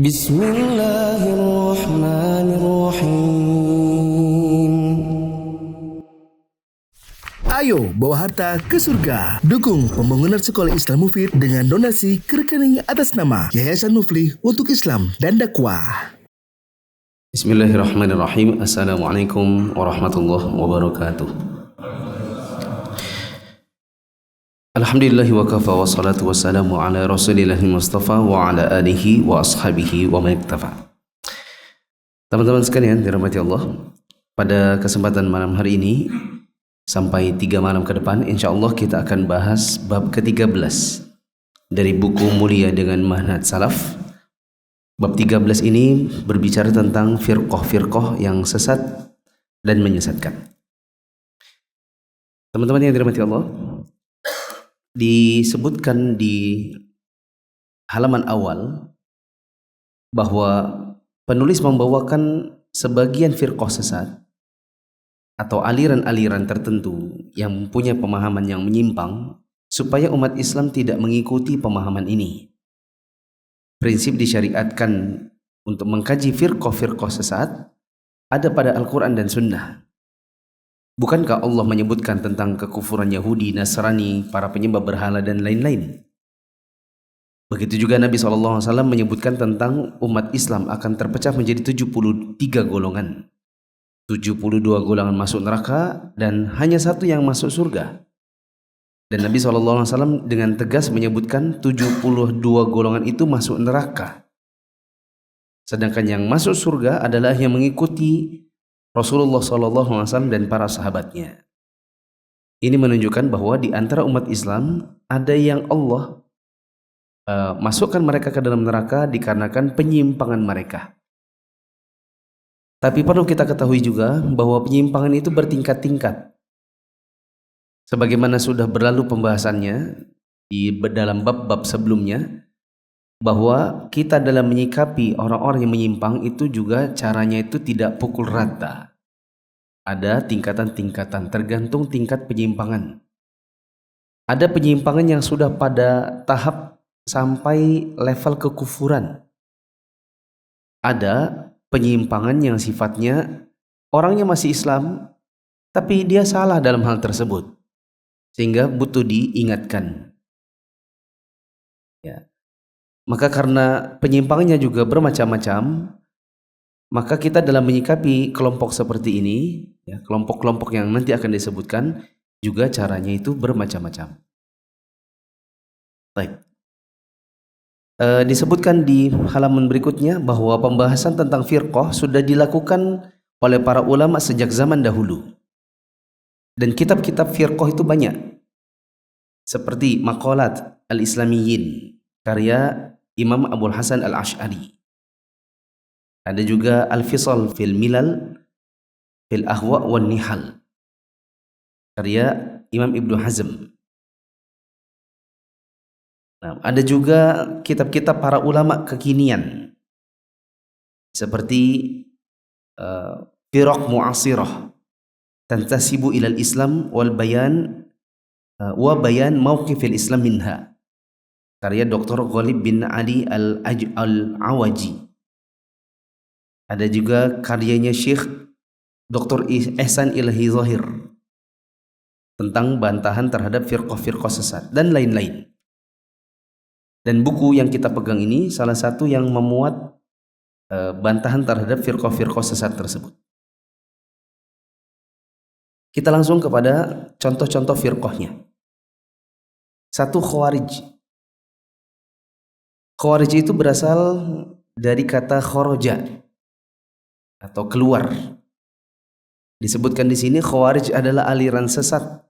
Bismillahirrahmanirrahim. Ayo bawa harta ke surga. Dukung pembangunan sekolah Islam Mufid dengan donasi ke rekening atas nama Yayasan Muflih untuk Islam dan Dakwah. Bismillahirrahmanirrahim. Assalamualaikum warahmatullahi wabarakatuh. Alhamdulillahi wa kafa wa salatu wassalamu ala rasulillahi mustafa wa ala alihi wa ashabihi wa man iktafa. Teman-teman sekalian dirahmati Allah, pada kesempatan malam hari ini sampai 3 malam ke depan insyaallah kita akan bahas bab ke-13 dari buku Mulia dengan Manhaj Salaf. Bab 13 ini berbicara tentang firqah-firqah yang sesat dan menyesatkan. Teman-teman yang dirahmati Allah, disebutkan di halaman awal bahwa penulis membawakan sebagian firqah sesat atau aliran-aliran tertentu yang punya pemahaman yang menyimpang supaya umat Islam tidak mengikuti pemahaman ini. Prinsip disyariatkan untuk mengkaji firqah-firqah sesat ada pada Al-Quran dan Sunnah. Bukankah Allah menyebutkan tentang kekufuran Yahudi, Nasrani, para penyembah berhala dan lain-lain? Begitu juga Nabi SAW menyebutkan tentang umat Islam akan terpecah menjadi 73 golongan. 72 golongan masuk neraka dan hanya satu yang masuk surga. Dan Nabi SAW dengan tegas menyebutkan 72 golongan itu masuk neraka. Sedangkan yang masuk surga adalah yang mengikuti Rasulullah SAW dan para sahabatnya. Ini menunjukkan bahwa di antara umat Islam ada yang Allah masukkan mereka ke dalam neraka dikarenakan penyimpangan mereka. Tapi perlu kita ketahui juga bahwa penyimpangan itu bertingkat-tingkat. Sebagaimana sudah berlalu pembahasannya di dalam bab-bab sebelumnya, bahwa kita dalam menyikapi orang-orang yang menyimpang itu juga caranya itu tidak pukul rata. Ada tingkatan-tingkatan tergantung tingkat penyimpangan. Ada penyimpangan yang sudah pada tahap sampai level kekufuran. Ada penyimpangan yang sifatnya orangnya masih Islam tapi dia salah dalam hal tersebut sehingga butuh diingatkan. Ya. Maka karena penyimpangannya juga bermacam-macam, maka kita dalam menyikapi kelompok seperti ini, ya, kelompok-kelompok yang nanti akan disebutkan juga caranya itu bermacam-macam. Baik. Disebutkan di halaman berikutnya bahwa pembahasan tentang firqah sudah dilakukan oleh para ulama sejak zaman dahulu. Dan kitab-kitab firqah itu banyak. Seperti Maqalat al-Islamiyyin karya Imam Abul Hasan al-Ash'ari. Ada juga Al-Fisal fil Milal fil Ahwa wan Nihal karya Imam Ibnu Hazm. Nah, ada juga kitab-kitab para ulama kekinian seperti Firaq Mu'asirah Tantasibu ilal Islam wal Bayan wa Bayan Mauqifil Islam minha karya Dr. Ghalib bin Ali al-Awaji. Ada juga karyanya Syekh Dr. Ihsan Ilahi Zahir tentang bantahan terhadap firqah-firqah sesat dan lain-lain. Dan buku yang kita pegang ini salah satu yang memuat bantahan terhadap firqah-firqah sesat tersebut. Kita langsung kepada contoh-contoh firqahnya. Satu, Khawarij. Khawarij itu berasal dari kata kharaja atau keluar. Disebutkan di sini Khawarij adalah aliran sesat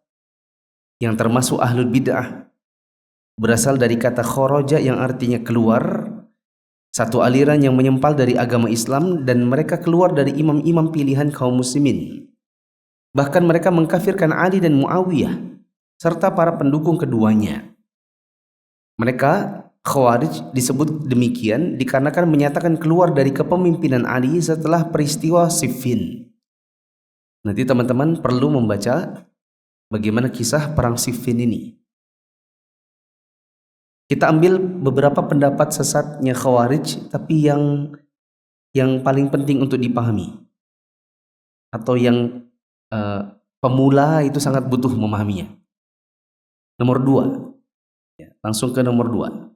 yang termasuk ahlul bid'ah. Berasal dari kata kharaja yang artinya keluar, satu aliran yang menyempal dari agama Islam dan mereka keluar dari imam-imam pilihan kaum muslimin. Bahkan mereka mengkafirkan Ali dan Muawiyah serta para pendukung keduanya. Mereka Khawarij disebut demikian dikarenakan menyatakan keluar dari kepemimpinan Ali setelah peristiwa Siffin. Nanti teman-teman perlu membaca bagaimana kisah perang Siffin ini. Kita ambil beberapa pendapat sesatnya Khawarij, tapi yang paling penting untuk dipahami, atau yang pemula itu sangat butuh memahaminya. Nomor 2, ya, langsung ke nomor 2.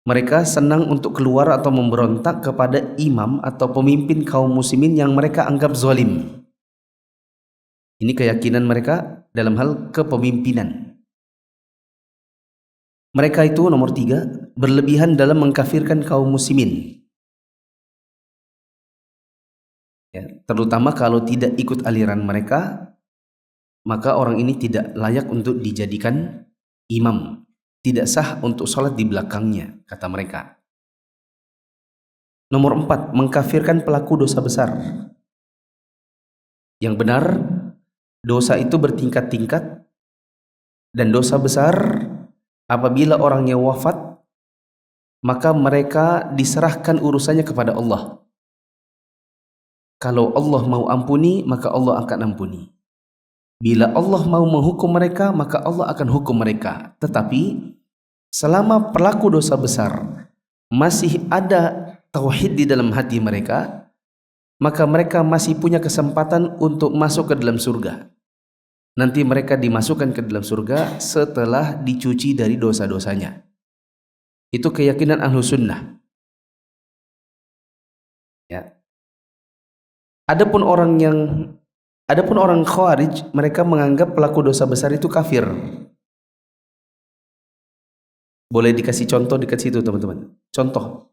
Mereka senang untuk keluar atau memberontak kepada imam atau pemimpin kaum muslimin yang mereka anggap zalim. Ini keyakinan mereka dalam hal kepemimpinan. Mereka itu nomor 3, berlebihan dalam mengkafirkan kaum muslimin. Ya, terutama kalau tidak ikut aliran mereka, maka orang ini tidak layak untuk dijadikan imam. Tidak sah untuk sholat di belakangnya, kata mereka. Nomor 4, mengkafirkan pelaku dosa besar. Yang benar, dosa itu bertingkat-tingkat, dan dosa besar apabila orangnya wafat, maka mereka diserahkan urusannya kepada Allah. Kalau Allah mau ampuni, maka Allah akan ampuni. Bila Allah mau menghukum mereka, maka Allah akan hukum mereka. Tetapi selama pelaku dosa besar masih ada tauhid di dalam hati mereka, maka mereka masih punya kesempatan untuk masuk ke dalam surga. Nanti mereka dimasukkan ke dalam surga setelah dicuci dari dosa-dosanya. Itu keyakinan Ahlus Sunnah. Ya. Adapun orang Khawarij, mereka menganggap pelaku dosa besar itu kafir. Boleh dikasih contoh dekat situ, teman-teman. Contoh,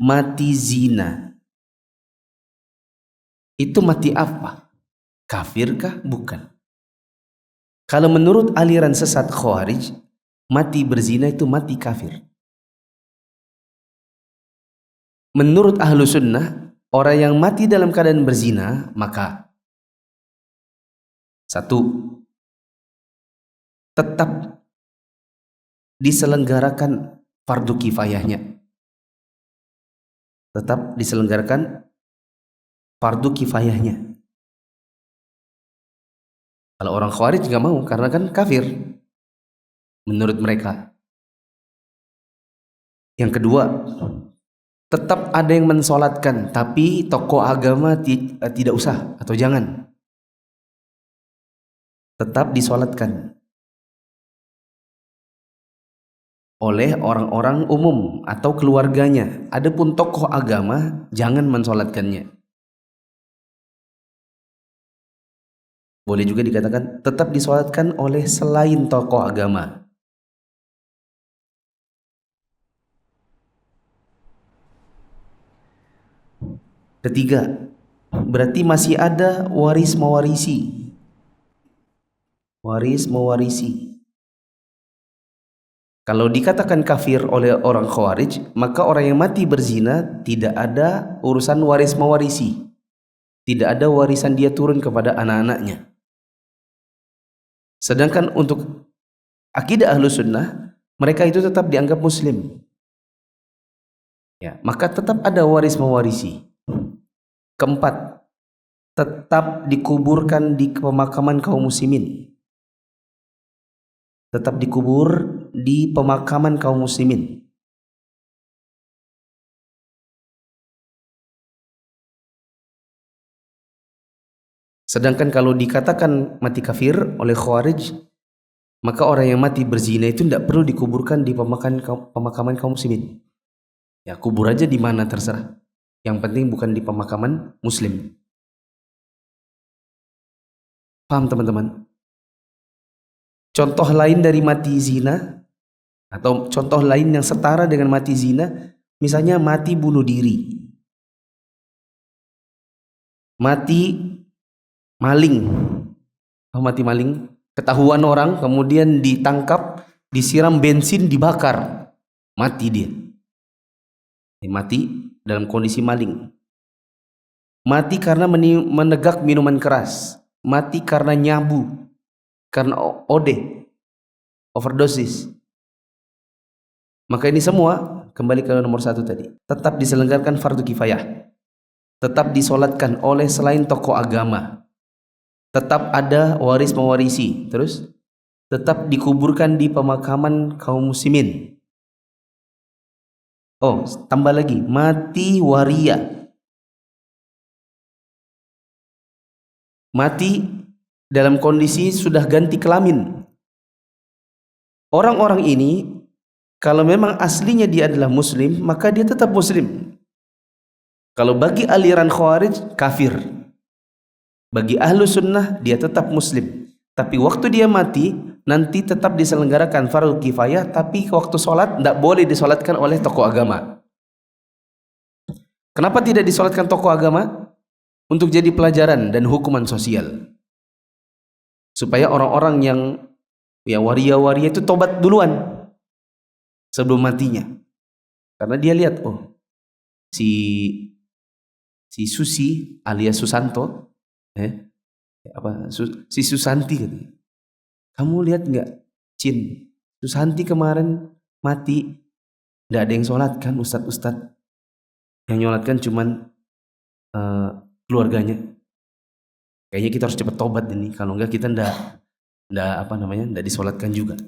mati zina. Itu mati apa? Kafirkah? Bukan. Kalau menurut aliran sesat Khawarij, mati berzina itu mati kafir. Menurut Ahlu Sunnah, orang yang mati dalam keadaan berzina, maka 1, tetap diselenggarakan fardu kifayahnya. Tetap diselenggarakan fardu kifayahnya. Kalau orang Khawarij nggak mau, karena kan kafir menurut mereka. Yang kedua, tetap ada yang mensolatkan, tapi tokoh agama tidak usah atau jangan. Tetap disolatkan oleh orang-orang umum atau keluarganya. Adapun tokoh agama jangan mensolatkannya. Boleh juga dikatakan tetap disolatkan oleh selain tokoh agama. Ketiga, berarti masih ada waris mewarisi. Waris mewarisi. Kalau dikatakan kafir oleh orang Khawarij, maka orang yang mati berzina tidak ada urusan waris mewarisi. Tidak ada warisan dia turun kepada anak-anaknya. Sedangkan untuk akidah Ahlus Sunnah, mereka itu tetap dianggap muslim. Ya, maka tetap ada waris mewarisi. Keempat, tetap dikuburkan di pemakaman kaum muslimin. Tetap dikubur di pemakaman kaum muslimin. Sedangkan kalau dikatakan mati kafir oleh Khawarij, maka orang yang mati berzina itu tidak perlu dikuburkan di pemakaman kaum muslimin. Ya, kubur aja di mana terserah. Yang penting bukan di pemakaman muslim. Paham teman-teman? Contoh lain dari mati zina, atau contoh lain yang setara dengan mati zina, misalnya mati bunuh diri, mati maling. Mati maling, ketahuan orang, kemudian ditangkap, disiram bensin, dibakar, mati dia. Mati dalam kondisi maling. Mati karena menegak minuman keras. Mati karena nyabu, karena overdosis. Maka ini semua kembali ke nomor 1 tadi. Tetap diselenggarakan fardu kifayah. Tetap disolatkan oleh selain tokoh agama. Tetap ada waris mewarisi. Terus tetap dikuburkan di pemakaman kaum muslimin. Oh, tambah lagi, mati waria. Mati dalam kondisi sudah ganti kelamin. Orang-orang ini kalau memang aslinya dia adalah muslim, maka dia tetap muslim. Kalau bagi aliran Khawarij, kafir. Bagi ahlu sunnah, dia tetap muslim. Tapi waktu dia mati, nanti tetap diselenggarakan fardu kifayah, tapi waktu sholat tidak boleh disolatkan oleh tokoh agama. Kenapa tidak disolatkan tokoh agama? Untuk jadi pelajaran dan hukuman sosial. Supaya orang-orang yang waria-waria itu tobat duluan sebelum matinya. Karena dia lihat, oh, si Susi alias Susanto, si Susanti katanya. Kamu lihat nggak, Cin, Susanti kemarin mati, nggak ada yang sholat kan, ustadz-ustadz. Yang nyolatkan cuman keluarganya. Kayaknya kita harus cepat tobat ini, kalau enggak kita ndak disolatkan juga.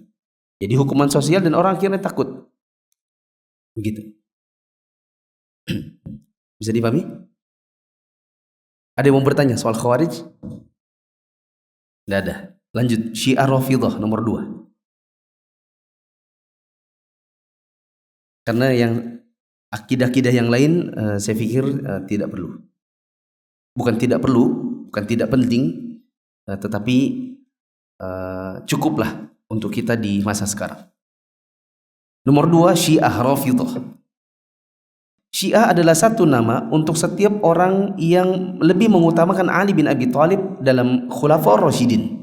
Jadi hukuman sosial dan orang akhirnya takut. Begitu. Bisa dipahami? Ada yang mau bertanya soal Khawarij? Tidak ada. Lanjut, Syiah Rafidhah nomor 2. Karena yang akidah-akidah yang lain saya pikir tidak perlu. Bukan tidak perlu, bukan tidak penting, tetapi cukuplah untuk kita di masa sekarang. Nomor 2, Syiah Rafidhah. Syiah adalah satu nama untuk setiap orang yang lebih mengutamakan Ali bin Abi Thalib dalam Khulafaur Rasyidin.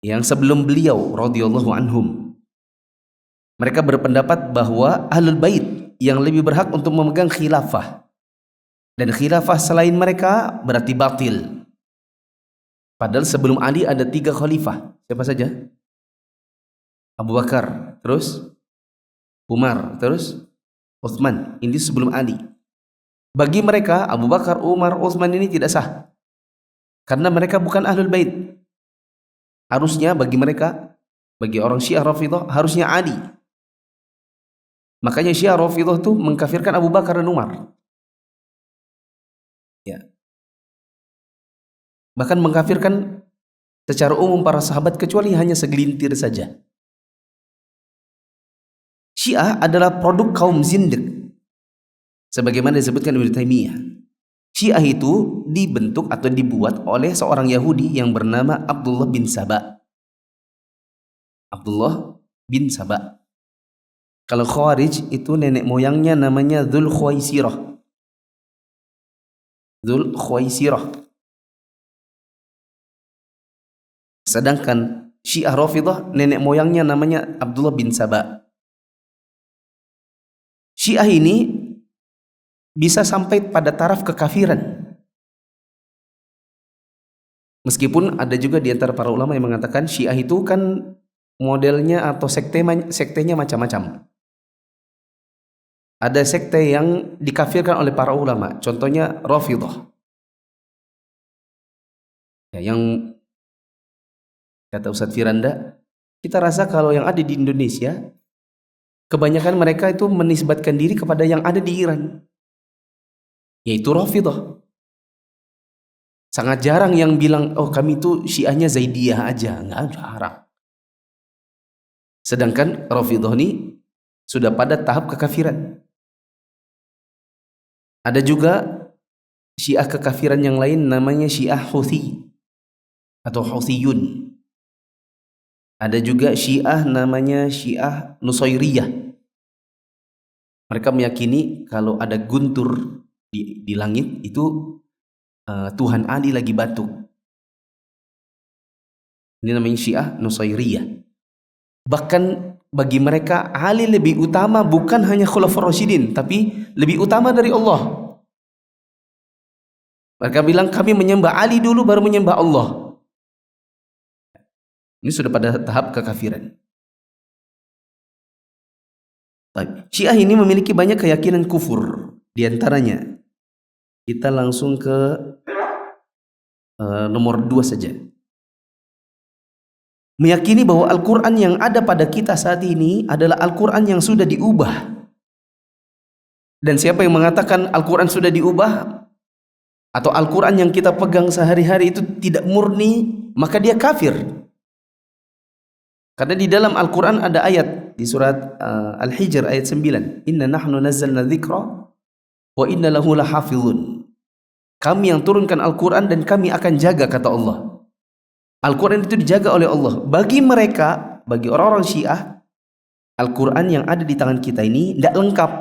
Yang sebelum beliau radhiyallahu anhum. Mereka berpendapat bahwa Ahlul Bait yang lebih berhak untuk memegang khilafah. Dan khilafah selain mereka berarti batil. Padahal sebelum Ali ada 3 khalifah. Siapa saja? Abu Bakar, terus Umar, terus Utsman. Ini sebelum Ali. Bagi mereka Abu Bakar, Umar, Utsman ini tidak sah. Karena mereka bukan Ahlul Bait. Harusnya bagi mereka, bagi orang Syiah Rafidhah, harusnya Ali. Makanya Syiah Rafidhah itu mengkafirkan Abu Bakar dan Umar. Ya. Bahkan mengkafirkan secara umum para sahabat kecuali hanya segelintir saja. Syiah adalah produk kaum zindiq. Sebagaimana disebutkan Ibnu Taimiyah. Syiah itu dibentuk atau dibuat oleh seorang Yahudi yang bernama Abdullah bin Saba. Abdullah bin Saba. Kalau Khawarij itu nenek moyangnya namanya Dzul Khuwaisirah. Dzul Khuwaisirah. Sedangkan Syiah Rafidhah nenek moyangnya namanya Abdullah bin Saba. Syiah ini bisa sampai pada taraf kekafiran. Meskipun ada juga di antara para ulama yang mengatakan Syiah itu kan modelnya atau sektenya macam-macam. Ada sekte yang dikafirkan oleh para ulama, contohnya Rafidhah. Ya, yang kata Ustadz Firanda, kita rasa kalau yang ada di Indonesia, kebanyakan mereka itu menisbatkan diri kepada yang ada di Iran, yaitu Rafidhah. Sangat jarang yang bilang, oh kami itu Syiahnya Zaidiyah aja, nggak jarang. Sedangkan Rafidhah ini sudah pada tahap kekafiran. Ada juga Syiah kekafiran yang lain namanya Syiah Houthi atau Houthiyun. Ada juga Syiah namanya Syiah Nusairiyah. Mereka meyakini kalau ada guntur di langit itu Tuhan Ali lagi batuk. Ini namanya Syiah Nusairiyah. Bahkan bagi mereka Ali lebih utama bukan hanya Khulafaur Rasyidin, tapi lebih utama dari Allah. Mereka bilang kami menyembah Ali dulu baru menyembah Allah. Ini sudah pada tahap kekafiran. Syiah ini memiliki banyak keyakinan kufur. Di antaranya kita langsung ke nomor 2 saja. meyakini bahwa Al-Quran yang ada pada kita saat ini adalah Al-Quran yang sudah diubah. Dan siapa yang mengatakan Al-Quran sudah diubah atau Al-Quran yang kita pegang sehari-hari itu tidak murni, maka dia kafir. Karena di dalam Al-Quran ada ayat di surat Al-Hijr ayat 9, Inna nahnu nazzalna dzikra wa inna lahu lahafizun. Kami yang turunkan Al-Quran dan kami akan jaga, kata Allah. Al-Quran itu dijaga oleh Allah. Bagi mereka, bagi orang-orang Syiah, Al-Quran yang ada di tangan kita ini tidak lengkap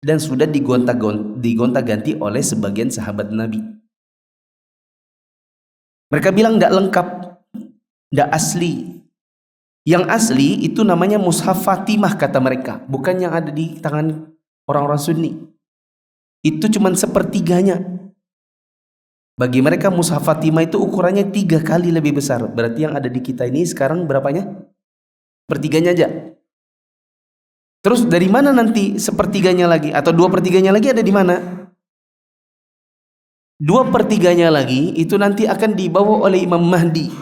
dan sudah digonta-ganti oleh sebagian sahabat Nabi. Mereka bilang tidak lengkap, tidak asli. Yang asli itu namanya Mushaf Fatimah, kata mereka, bukan yang ada di tangan orang-orang Sunni. Itu cuma sepertiganya. Bagi mereka Mushaf Fatimah itu ukurannya 3 kali lebih besar. Berarti yang ada di kita ini sekarang berapanya? Sepertiganya aja. Terus dari mana nanti sepertiganya lagi atau 2/3-nya lagi ada di mana? 2/3-nya lagi itu nanti akan dibawa oleh Imam Mahdi.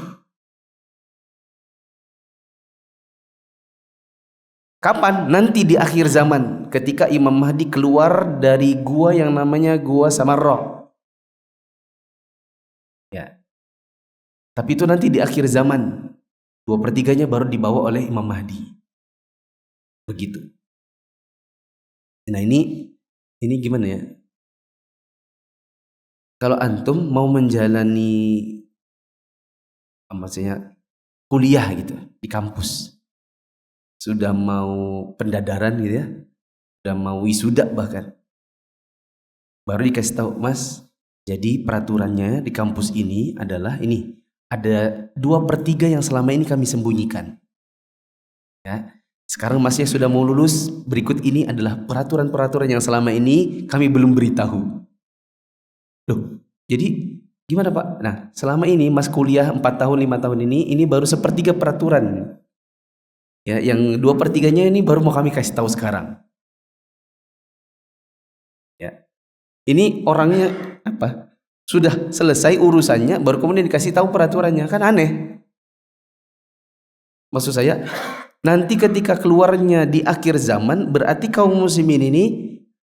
Kapan? Nanti di akhir zaman, ketika Imam Mahdi keluar dari gua yang namanya Gua Samarra. Ya. Tapi itu nanti di akhir zaman. 2/3-nya baru dibawa oleh Imam Mahdi. Begitu. Nah ini gimana ya? Kalau antum mau menjalani maksudnya kuliah gitu di kampus, sudah mau pendadaran gitu ya, sudah mau wisuda bahkan, baru dikasih tahu, Mas, jadi peraturannya di kampus ini adalah ini, ada 2/3 yang selama ini kami sembunyikan. Ya, sekarang Masnya sudah mau lulus, berikut ini adalah peraturan-peraturan yang selama ini kami belum beritahu. Loh, jadi gimana Pak? Nah, selama ini Mas kuliah 4 tahun, 5 tahun ini baru 1/3 peraturan. Ya, yang 2/3-nya ini baru mau kami kasih tahu sekarang. Ya. Ini orangnya apa? Sudah selesai urusannya baru kemudian dikasih tahu peraturannya, kan aneh. Maksud saya, nanti ketika keluarnya di akhir zaman berarti kaum muslimin ini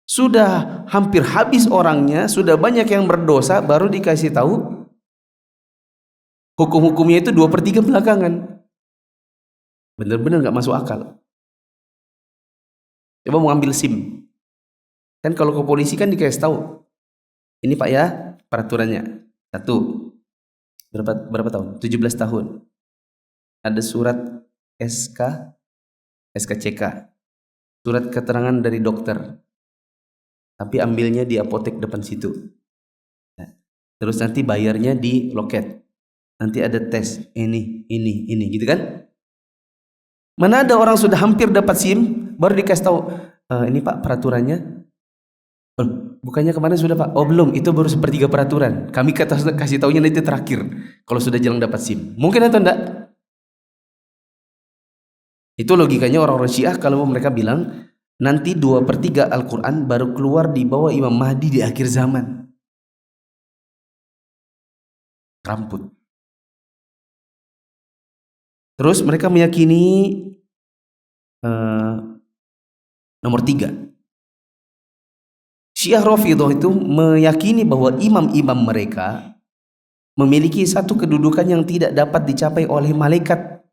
sudah hampir habis orangnya, sudah banyak yang berdosa, baru dikasih tahu hukum-hukumnya itu 2/3 belakangan. Bener-bener gak masuk akal. Coba mau ambil SIM, kan kalau ke polisi kan dikasih tahu, ini Pak ya peraturannya. 1, berapa tahun? 17 tahun. Ada surat SKCK, surat keterangan dari dokter, tapi ambilnya di apotek depan situ. Nah, terus nanti bayarnya di loket. Nanti ada tes ini gitu kan? Mana ada orang sudah hampir dapat SIM baru dikasih tahu, ini Pak peraturannya. Bukannya kemarin sudah Pak? Oh belum, itu baru 1/3 peraturan. Kami kasih taunya nanti terakhir kalau sudah jarang dapat SIM. Mungkin atau enggak? Itu logikanya orang-orang Syiah kalau mereka bilang nanti 2/3 Al-Quran baru keluar di bawah Imam Mahdi di akhir zaman. Ramput. Terus mereka meyakini nomor 3. Syiah Rafidhah itu meyakini bahwa imam-imam mereka memiliki satu kedudukan yang tidak dapat dicapai oleh malaikat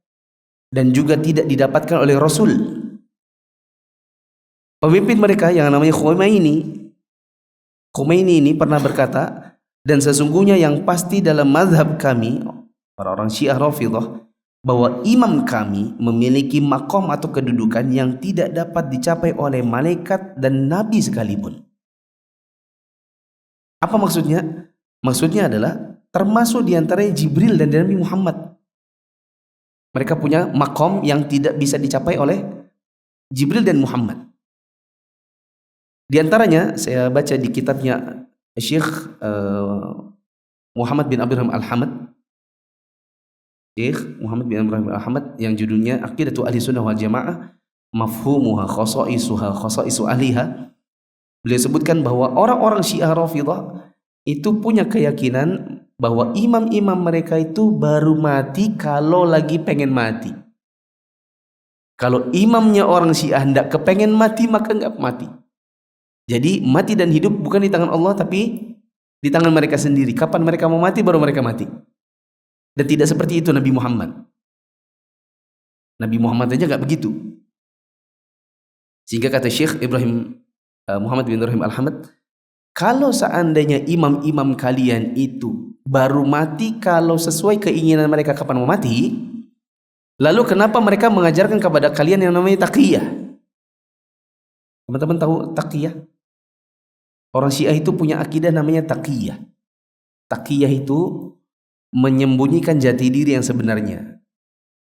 dan juga tidak didapatkan oleh Rasul. Pemimpin mereka yang namanya Khomeini ini pernah berkata, dan sesungguhnya yang pasti dalam mazhab kami, orang-orang Syiah Rafidhah, bahwa imam kami memiliki makom atau kedudukan yang tidak dapat dicapai oleh malaikat dan nabi sekalipun. Apa maksudnya? Maksudnya adalah termasuk diantaranya Jibril dan Nabi Muhammad. Mereka punya makom yang tidak bisa dicapai oleh Jibril dan Muhammad. Di antaranya saya baca di kitabnya Syekh Muhammad bin Abdurrahman Al-Hamad, Syekh Muhammad bin Abdurrahman Al-Hamad, yang judulnya Aqidatu Ahlussunnah wal Jamaah Mafhumuha Khasaisu Ahliha. Beliau sebutkan bahwa orang-orang Syiah Rafidhah itu punya keyakinan bahwa imam-imam mereka itu baru mati kalau lagi pengen mati. Kalau imamnya orang Syiah hendak kepengen mati, maka enggak mati. Jadi mati dan hidup bukan di tangan Allah, tapi di tangan mereka sendiri. Kapan mereka mau mati, baru mereka mati. Dan tidak seperti itu Nabi Muhammad. Nabi Muhammad aja enggak begitu. Sehingga kata Syekh Ibrahim Muhammad bin Ibrahim Al-Hamad, kalau seandainya imam-imam kalian itu baru mati kalau sesuai keinginan mereka kapan mau mati, lalu kenapa mereka mengajarkan kepada kalian yang namanya taqiyah? Teman-teman tahu taqiyah? Orang Syiah itu punya akidah namanya taqiyah. Taqiyah itu menyembunyikan jati diri yang sebenarnya.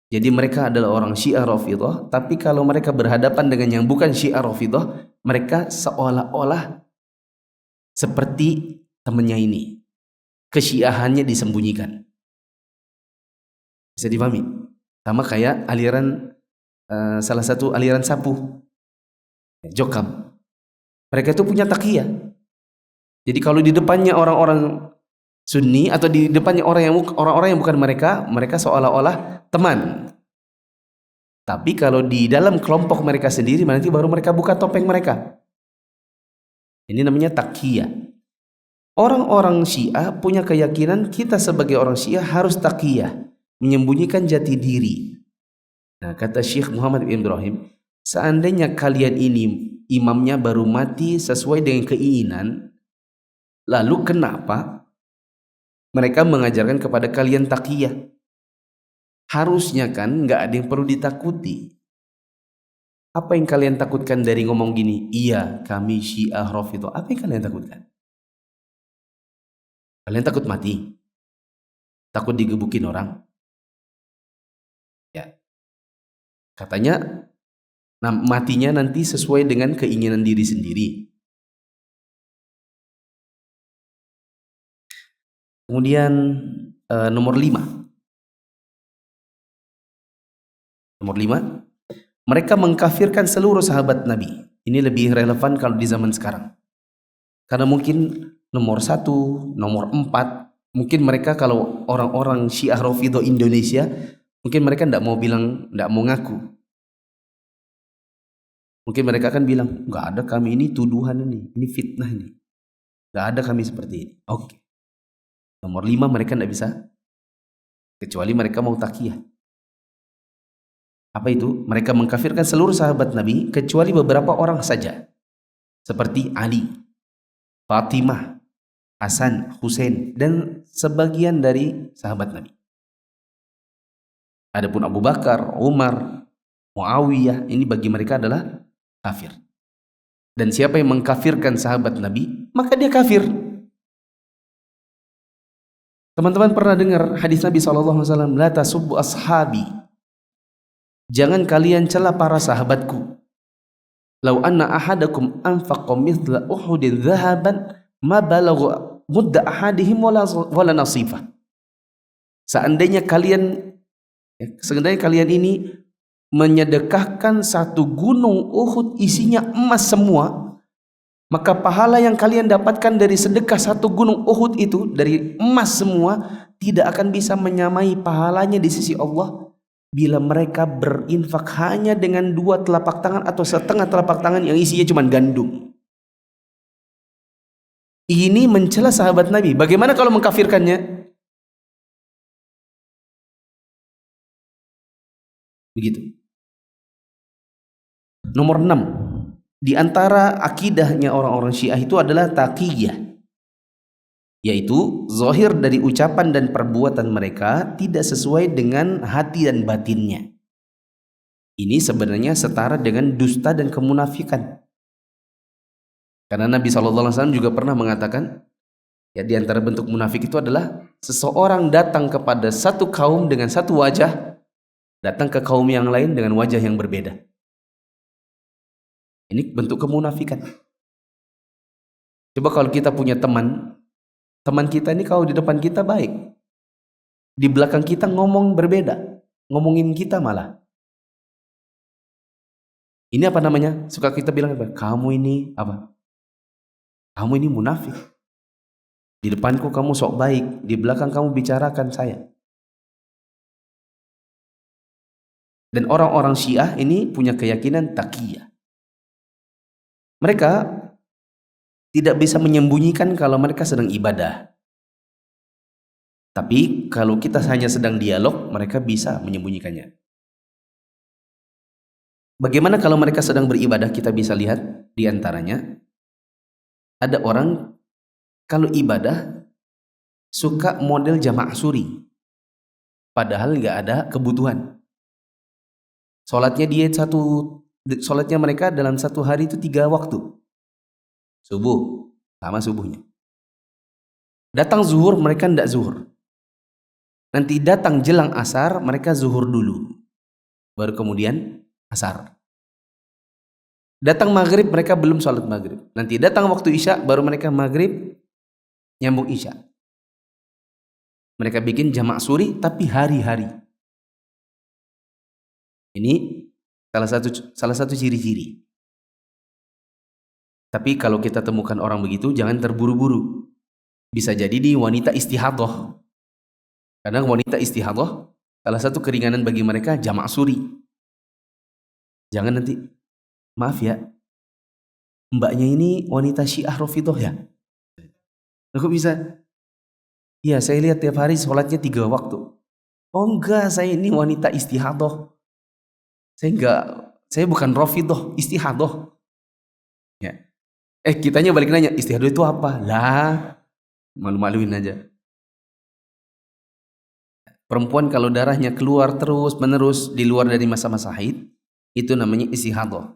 Jadi mereka adalah orang Syiah Rafidhah, tapi kalau mereka berhadapan dengan yang bukan Syiah Rafidhah, mereka seolah-olah seperti temannya ini. Kesyiahannya disembunyikan. Bisa dipahami? Sama kayak aliran salah satu aliran sapu, Jokam. Mereka itu punya taqiyah. Jadi kalau di depannya orang-orang Sunni atau di depannya orang-orang yang bukan mereka, mereka seolah-olah teman. Tapi kalau di dalam kelompok mereka sendiri, nanti baru mereka buka topeng mereka. Ini namanya taqiyah. Orang-orang Syiah punya keyakinan kita sebagai orang Syiah harus taqiyah, menyembunyikan jati diri. Nah, kata Syekh Muhammad bin Ibrahim, seandainya kalian ini imamnya baru mati sesuai dengan keinginan, lalu kenapa mereka mengajarkan kepada kalian taqiyah? Harusnya kan nggak ada yang perlu ditakuti. Apa yang kalian takutkan dari ngomong gini? Iya, kami Syiah Rafidhah. Apa yang kalian takutkan? Kalian takut mati? Takut digebukin orang? Ya. Katanya matinya nanti sesuai dengan keinginan diri sendiri. Kemudian nomor 5. Nomor 5, mereka mengkafirkan seluruh sahabat Nabi. Ini lebih relevan kalau di zaman sekarang. Karena mungkin nomor 1, nomor 4, mungkin mereka kalau orang-orang Syiah Rafidhah Indonesia, mungkin mereka tidak mau bilang, tidak mau ngaku. Mungkin mereka akan bilang, nggak ada kami, ini tuduhan ini fitnah ini. Nggak ada kami seperti ini. Oke. Nomor 5 mereka tidak bisa, kecuali mereka mau taqiyah. Apa itu? Mereka mengkafirkan seluruh sahabat Nabi kecuali beberapa orang saja. Seperti Ali, Fatimah, Hasan, Husain, dan sebagian dari sahabat Nabi. Adapun Abu Bakar, Umar, Muawiyah, ini bagi mereka adalah kafir. Dan siapa yang mengkafirkan sahabat Nabi, maka dia kafir. Teman-teman pernah dengar hadis Nabi SAW, la tasubbu ashabi. Jangan kalian cela para sahabatku. Lau anna ahadakum anfaqa mithla Uhudin dhahaban ma balagha mudda ahadihim wala nasifah. Seandainya kalian ini menyedekahkan satu gunung Uhud isinya emas semua, maka pahala yang kalian dapatkan dari sedekah satu gunung Uhud itu dari emas semua tidak akan bisa menyamai pahalanya di sisi Allah bila mereka berinfak hanya dengan 2 telapak tangan atau setengah telapak tangan yang isinya cuma gandum. Ini mencela sahabat Nabi. Bagaimana kalau mengkafirkannya? Begitu. Nomor 6. Di antara akidahnya orang-orang Syiah itu adalah taqiyah, yaitu zahir dari ucapan dan perbuatan mereka tidak sesuai dengan hati dan batinnya. Ini sebenarnya setara dengan dusta dan kemunafikan. Karena Nabi SAW juga pernah mengatakan, ya, di antara bentuk munafik itu adalah seseorang datang kepada satu kaum dengan satu wajah, datang ke kaum yang lain dengan wajah yang berbeda. Ini bentuk kemunafikan. Coba kalau kita punya teman kita ini kalau di depan kita baik, di belakang kita ngomong berbeda, ngomongin kita malah. Ini apa namanya? Suka kita bilang apa? Kamu ini apa? Kamu ini munafik. Di depanku kamu sok baik, di belakang kamu bicarakan saya. Dan orang-orang Syiah ini punya keyakinan taqiyah. Mereka tidak bisa menyembunyikan kalau mereka sedang ibadah. Tapi kalau kita hanya sedang dialog, mereka bisa menyembunyikannya. Bagaimana kalau mereka sedang beribadah? Kita bisa lihat di antaranya. Ada orang kalau ibadah suka model jamaah suri. Padahal nggak ada kebutuhan. Sholatnya mereka dalam satu hari itu 3 waktu. Subuh, sama subuhnya. Datang zuhur, mereka tidak zuhur. Nanti datang jelang asar, mereka zuhur dulu. Baru kemudian asar. Datang maghrib, mereka belum sholat maghrib. Nanti datang waktu isya, baru mereka maghrib, nyambung isya. Mereka bikin jamaah suri, tapi hari-hari. Ini salah satu ciri-ciri. Tapi kalau kita temukan orang begitu, jangan terburu-buru. Bisa jadi di wanita istihadhah. Karena wanita istihadhah, salah satu keringanan bagi mereka jamaah suri. Jangan nanti, maaf ya, mbaknya ini wanita Syiah Rafidhah ya? Kok bisa? Iya, saya lihat tiap hari sholatnya 3 waktu. Oh enggak, saya ini wanita istihadhah. Saya bukan Rafidhah, istihadhah. Ya. Kitanya balik nanya, istihadhah itu apa? Lah, malu-maluin aja. Perempuan kalau darahnya keluar terus menerus di luar dari masa-masa haid, itu namanya istihadhah.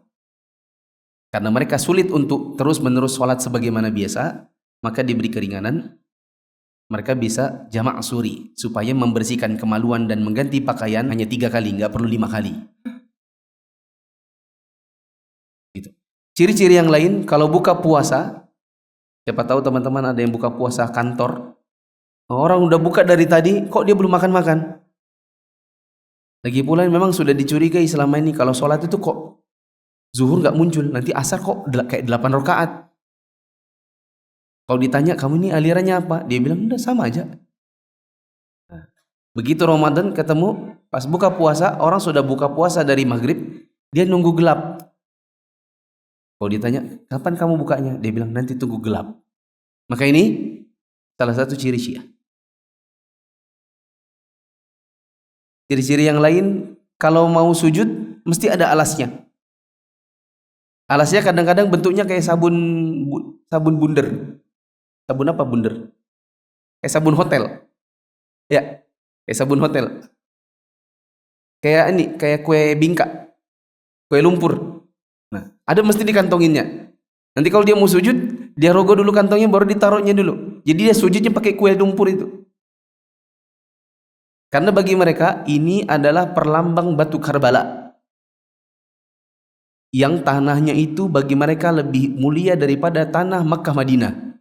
Karena mereka sulit untuk terus menerus sholat sebagaimana biasa, maka diberi keringanan. Mereka bisa jamaah suri supaya membersihkan kemaluan dan mengganti pakaian hanya 3 kali, nggak perlu 5 kali. Gitu. Ciri-ciri yang lain, kalau buka puasa, siapa tahu teman-teman ada yang buka puasa kantor, orang udah buka dari tadi, kok dia belum makan-makan? Lagi pula memang sudah dicurigai selama ini kalau sholat itu kok zuhur nggak muncul, nanti asar kok kayak 8 rakaat. Kalau ditanya, kamu ini alirannya apa? Dia bilang, udah sama aja. Nah, begitu Ramadan ketemu, pas buka puasa, orang sudah buka puasa dari maghrib, dia nunggu gelap. Kalau ditanya, kapan kamu bukanya? Dia bilang, nanti tunggu gelap. Maka ini salah satu ciri Syiah. Ciri-ciri yang lain, kalau mau sujud, mesti ada alasnya. Alasnya kadang-kadang bentuknya kayak sabun bundar. Sabun apa bundar? Kayak sabun hotel. Ya, kayak sabun hotel. Kayak ini, kayak kue bingka. Kue lumpur. Nah, ada mesti dikantonginnya. Nanti kalau dia mau sujud, dia rogoh dulu kantongnya baru ditaruhnya dulu. Jadi dia sujudnya pakai kue lumpur itu. Karena bagi mereka ini adalah perlambang batu Karbala. Yang tanahnya itu bagi mereka lebih mulia daripada tanah Makkah Madinah.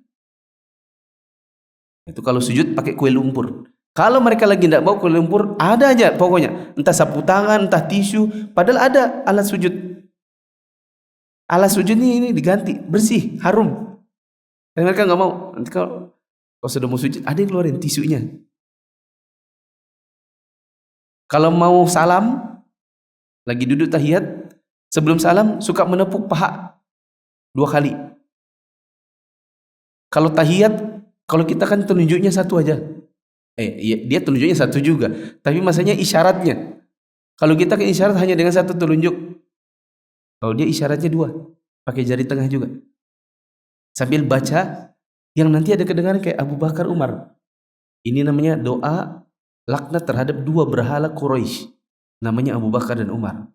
Itu kalau sujud pakai kue lumpur. Kalau mereka lagi tidak bawa kue lumpur, ada aja pokoknya. Entah sapu tangan, entah tisu. Padahal ada alat sujud. Alat sujud ini diganti, bersih, harum. Dan mereka nggak mau. Nanti kalau sudah mau sujud, ada yang keluarin tisunya. Kalau mau salam, lagi duduk tahiyat, sebelum salam suka menepuk paha 2 kali. Kalau tahiyat, kalau kita kan telunjuknya 1 aja. Dia telunjuknya 1 juga. Tapi maksudnya isyaratnya. Kalau kita kan isyarat hanya dengan 1 telunjuk. Kalau dia isyaratnya 2. Pakai jari tengah juga. Sambil baca yang nanti ada kedengaran kayak Abu Bakar Umar. Ini namanya doa laknat terhadap 2 berhala Quraisy. Namanya Abu Bakar dan Umar.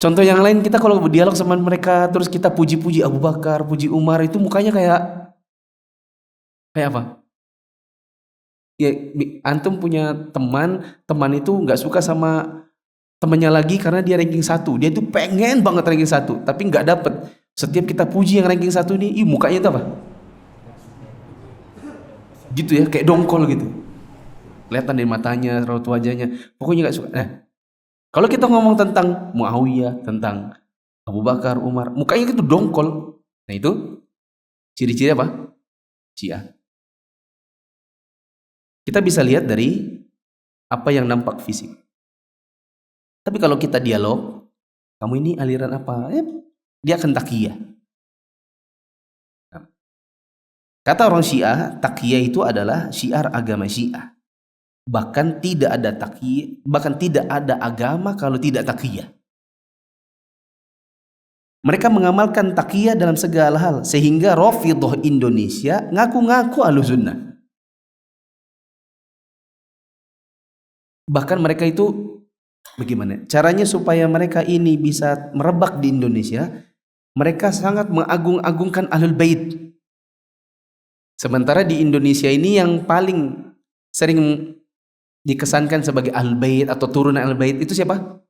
Contoh yang lain, kita kalau berdialog sama mereka terus kita puji-puji Abu Bakar, puji Umar, itu mukanya kayak apa? Ya, antum punya teman itu nggak suka sama temannya lagi karena dia ranking 1. Dia itu pengen banget ranking 1, tapi nggak dapet. Setiap kita puji yang ranking 1 ini, mukanya itu apa? Gitu ya, kayak dongkol gitu. Kelihatan dari matanya, raut wajahnya. Pokoknya nggak suka. Kalau kita ngomong tentang Muawiyah, tentang Abu Bakar, Umar, mukanya itu dongkol. Nah itu Ciri-ciri apa? Syiah. Kita bisa lihat dari apa yang nampak fisik. Tapi kalau kita dialog, kamu ini aliran apa? Dia akan taqiyah. Kata orang Syiah, taqiyah itu adalah syiar agama Syiah. Bahkan tidak ada taqiyah, bahkan tidak ada agama kalau tidak taqiyah. Mereka mengamalkan taqiyah dalam segala hal, sehingga Rafidhah Indonesia ngaku-ngaku Ahlussunnah. Bahkan mereka itu bagaimana? Caranya supaya mereka ini bisa merebak di Indonesia, mereka sangat mengagung-agungkan Ahlul Bait. Sementara di Indonesia ini yang paling sering dikesankan sebagai Ahlul Bait atau turunan Ahlul Bait itu siapa?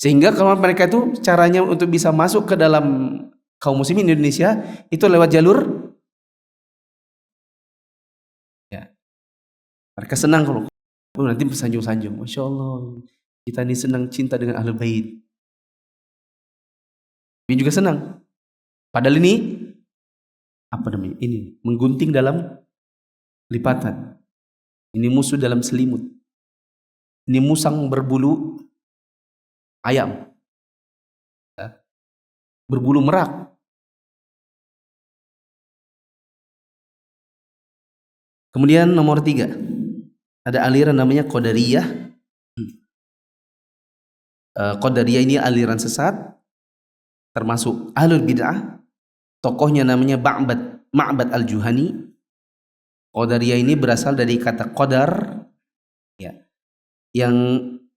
Sehingga kalau mereka itu caranya untuk bisa masuk ke dalam kaum muslimin Indonesia itu lewat jalur ya. Mereka senang kalau nanti bersanjung-sanjung. Masya Allah, kita ini senang cinta dengan Ahlul Bait. Ini juga senang. Padahal ini apa namanya? Ini menggunting dalam lipatan. Ini musuh dalam selimut. Ini musang berbulu ayam, berbulu merak. Kemudian nomor 3, ada aliran namanya Qadariyah. Qadariyah ini aliran sesat, termasuk Ahlul Bid'ah. Tokohnya namanya Ma'bad Al-Juhani. Qadariyah ini berasal dari kata qadar, ya, yang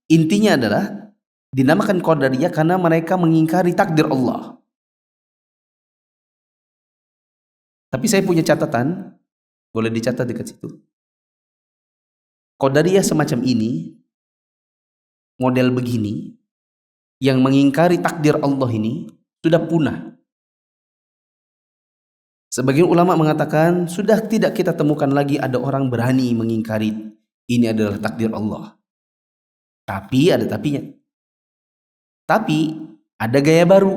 intinya adalah dinamakan Qadariyah karena mereka mengingkari takdir Allah. Tapi saya punya catatan, boleh dicatat dekat situ. Qadariyah semacam ini, model begini, yang mengingkari takdir Allah ini sudah punah. Sebagian ulama mengatakan sudah tidak kita temukan lagi ada orang berani mengingkari ini adalah takdir Allah. Tapi ada tapinya. Tapi ada gaya baru.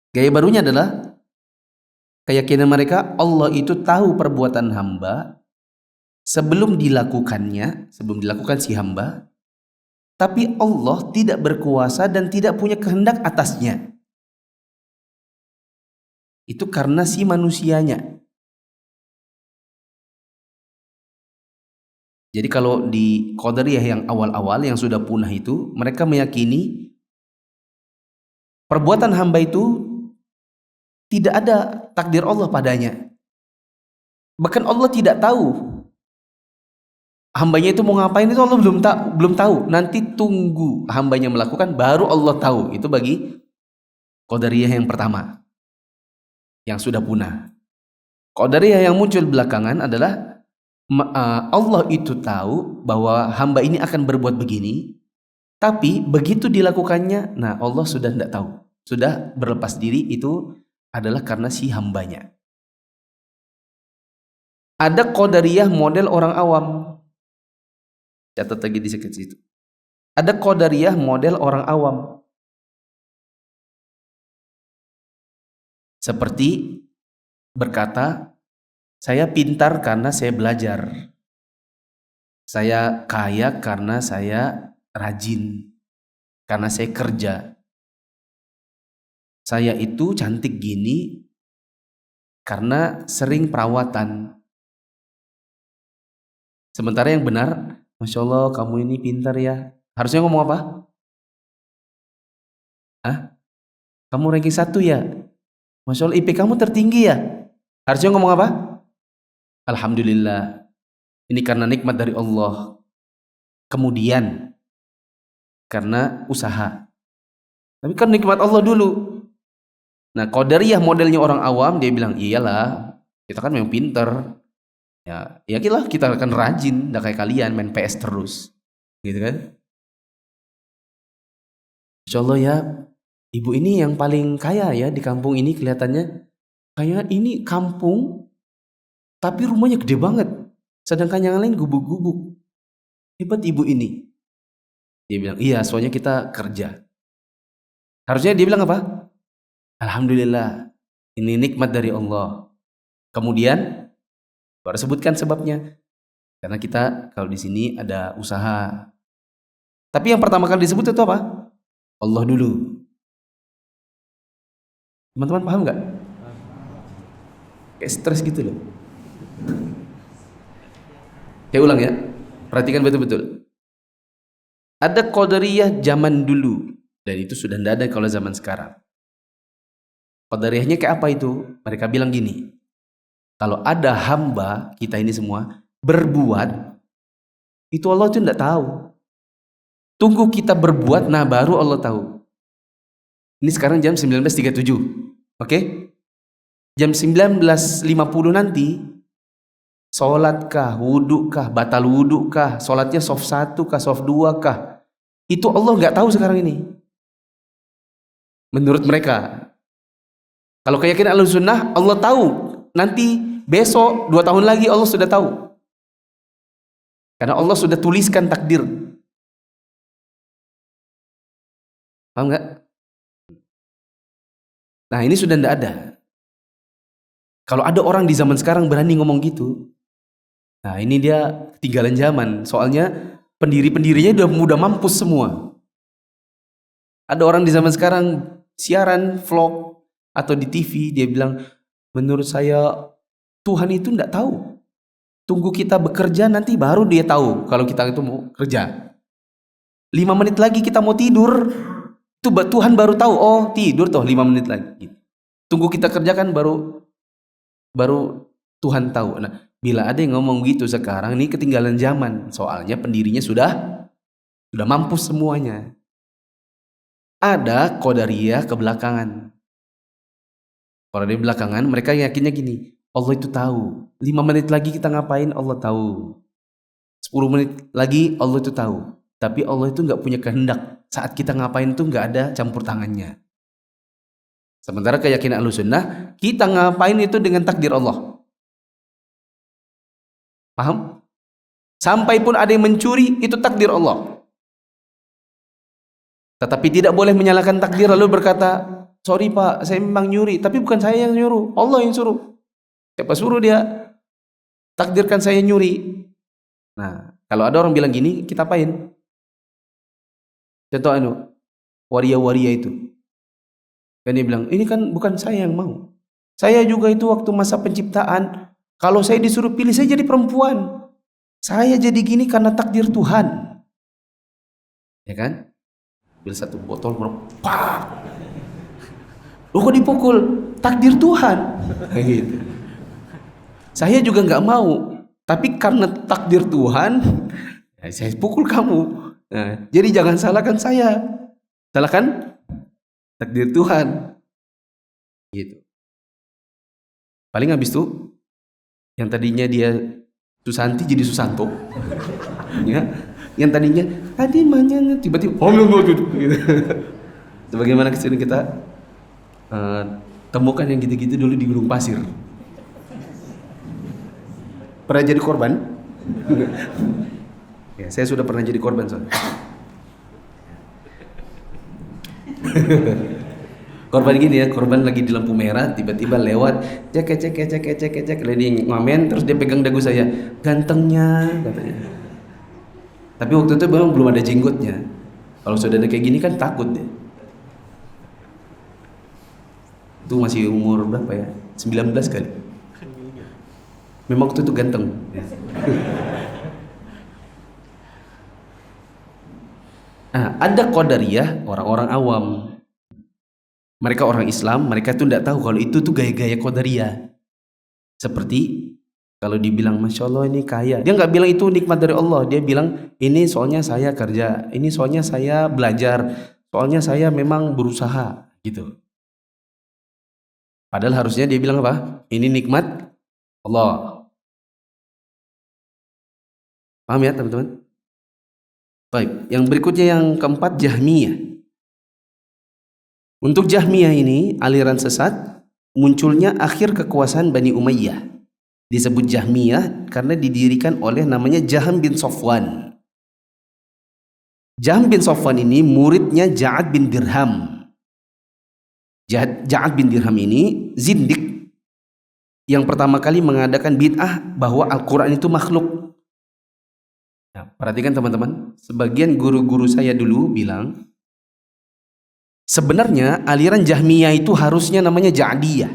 Gaya barunya adalah keyakinan mereka Allah itu tahu perbuatan hamba sebelum dilakukan si hamba, tapi Allah tidak berkuasa dan tidak punya kehendak atasnya. Itu karena si manusianya. Jadi kalau di Qadariyah yang awal-awal yang sudah punah itu, mereka meyakini perbuatan hamba itu tidak ada takdir Allah padanya. Bahkan Allah tidak tahu hambanya itu mau ngapain, itu Allah belum tahu. Nanti tunggu hambanya melakukan baru Allah tahu. Itu bagi Qadariyah yang pertama yang sudah punah. Qadariyah yang muncul belakangan adalah Allah itu tahu bahwa hamba ini akan berbuat begini, tapi begitu dilakukannya, nah Allah sudah tidak tahu, sudah berlepas diri, itu adalah karena si hambanya. Ada Qadariyah model orang awam. Catat lagi di sekitar situ. Ada Qadariyah model orang awam. Seperti berkata, saya pintar karena saya belajar. Saya kaya karena saya rajin. Karena saya kerja. Saya itu cantik gini karena sering perawatan. Sementara yang benar, Masya Allah kamu ini pintar ya. Harusnya ngomong apa? Kamu ranking 1 ya? Masya Allah IP kamu tertinggi ya? Harusnya ngomong apa? Alhamdulillah, ini karena nikmat dari Allah. Kemudian karena usaha. Tapi kan nikmat Allah dulu. Nah, Qadariyah modelnya orang awam, dia bilang, iyalah, kita kan memang pinter. Ya kita akan rajin, tidak kayak kalian main PS terus. Gitu kan? Insya Allah ya, ibu ini yang paling kaya ya di kampung ini kelihatannya. Kayak ini kampung, tapi rumahnya gede banget. Sedangkan yang lain gubuk-gubuk. Hebat ibu ini. Dia bilang, iya soalnya kita kerja. Harusnya dia bilang apa? Alhamdulillah, ini nikmat dari Allah. Kemudian baru sebutkan sebabnya. Karena kita kalau di sini ada usaha. Tapi yang pertama kali disebut itu apa? Allah dulu. Teman-teman paham nggak? Kayak stres gitu loh. Saya ulang ya. Perhatikan betul-betul. Ada qadariyah zaman dulu. Dan itu sudah tidak ada kalau zaman sekarang. Qadariyahnya kayak apa itu? Mereka bilang gini. Kalau ada hamba kita ini semua berbuat, itu Allah itu tidak tahu. Tunggu kita berbuat, nah baru Allah tahu. Ini sekarang jam 19.37. Oke? Jam 19.50 nanti, sholatkah, wudukkah, batal wudukkah, sholatnya soft 1 kah, soft 2 kah, itu Allah nggak tahu sekarang ini. Menurut mereka. Kalau keyakinan Ahlussunnah, Allah tahu. Nanti besok 2 tahun lagi Allah sudah tahu. Karena Allah sudah tuliskan takdir. Paham nggak? Nah ini sudah tidak ada. Kalau ada orang di zaman sekarang berani ngomong gitu, nah ini dia ketinggalan zaman. Soalnya pendiri-pendirinya udah mampus semua. Ada orang di zaman sekarang siaran vlog atau di TV, dia bilang, menurut saya Tuhan itu tidak tahu. Tunggu kita bekerja nanti baru dia tahu kalau kita itu mau kerja. 5 menit lagi kita mau tidur, itu Tuhan baru tahu. Oh tidur toh 5 menit lagi. Tunggu kita kerjakan baru Tuhan tahu. Nah, bila ada yang ngomong gitu sekarang, ini ketinggalan zaman. Soalnya pendirinya sudah mampus semuanya. Ada qadariyah kebelakangan. Kalau di belakangan mereka yakinnya gini, Allah itu tahu. 5 menit lagi kita ngapain Allah tahu. 10 menit lagi Allah itu tahu. Tapi Allah itu nggak punya kehendak. Saat kita ngapain itu nggak ada campur tangannya. Sementara keyakinan Ahlussunnah, kita ngapain itu dengan takdir Allah. Paham? Sampai pun ada yang mencuri, itu takdir Allah. Tetapi tidak boleh menyalahkan takdir lalu berkata, sorry pak, saya memang nyuri, tapi bukan saya yang nyuruh, Allah yang suruh. Siapa suruh dia takdirkan saya nyuri? Nah, kalau ada orang bilang gini, kita apain? Contoh waria-waria itu. Dan dia bilang, ini kan bukan saya yang mau. Saya juga itu waktu masa penciptaan, kalau saya disuruh pilih, saya jadi perempuan. Saya jadi gini karena takdir Tuhan. Ya kan? Ambil 1 botol, pak. Loh kok dipukul? Takdir Tuhan. Gitu. Saya juga nggak mau, tapi karena takdir Tuhan, saya pukul kamu. Nah, jadi jangan salahkan saya, salahkan takdir Tuhan. Gitu. Paling habis itu, yang tadinya dia Susanti jadi Susanto, ya. Yang tadinya tadi manyanya tiba-tiba, gitu. Sebagaimana kesini kita temukan yang gitu-gitu dulu di Gunung Pasir. Pernah jadi korban? Ya, saya sudah pernah jadi korban soalnya. Korban gini ya, korban lagi di lampu merah, tiba-tiba lewat, cek, dia ngamen, terus dia pegang dagu saya, gantengnya, katanya. Tapi waktu itu memang belum ada jenggotnya. Kalau sudah ada kayak gini kan takut deh. Itu masih umur berapa ya? 19 kali. Memang waktu itu ganteng. Nah, ada qadariyah orang-orang awam. Mereka orang Islam, mereka tuh tidak tahu kalau itu tuh gaya-gaya qadariyah. Seperti kalau dibilang Masya Allah ini kaya, dia nggak bilang itu nikmat dari Allah. Dia bilang ini soalnya saya kerja, ini soalnya saya belajar, soalnya saya memang berusaha gitu. Padahal harusnya dia bilang apa? Ini nikmat Allah. Paham ya teman-teman? Baik, yang berikutnya yang keempat, Jahmiyah. Untuk Jahmiyah ini aliran sesat munculnya akhir kekuasaan Bani Umayyah. Disebut Jahmiyah karena didirikan oleh namanya Jaham bin Safwan. Jaham bin Safwan ini muridnya Ja'ad bin Dirham. Ja'ad bin Dirham ini zindik yang pertama kali mengadakan bid'ah bahwa Al-Quran itu makhluk. Nah, perhatikan teman-teman, sebagian guru-guru saya dulu bilang sebenarnya aliran Jahmiyah itu harusnya namanya Ja'diyah,